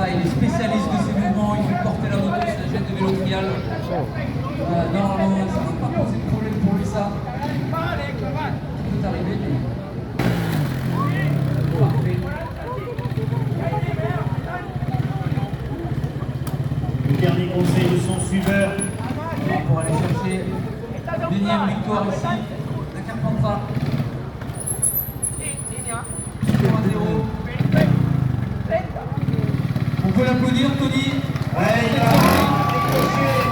Voilà, il est spécialiste de ces mouvements, il fait porter la moto, c'est la jette de vélo trial. Normalement, ça ne va pas poser de problème pour lui, ça. Ça peut arriver, mais... Parfait. Le dernier conseil de son suiveur. Pour aller chercher la deuxième victoire ici, la Carpentras. 3-0. On peut l'applaudir, Tony. Ouais, il a décroché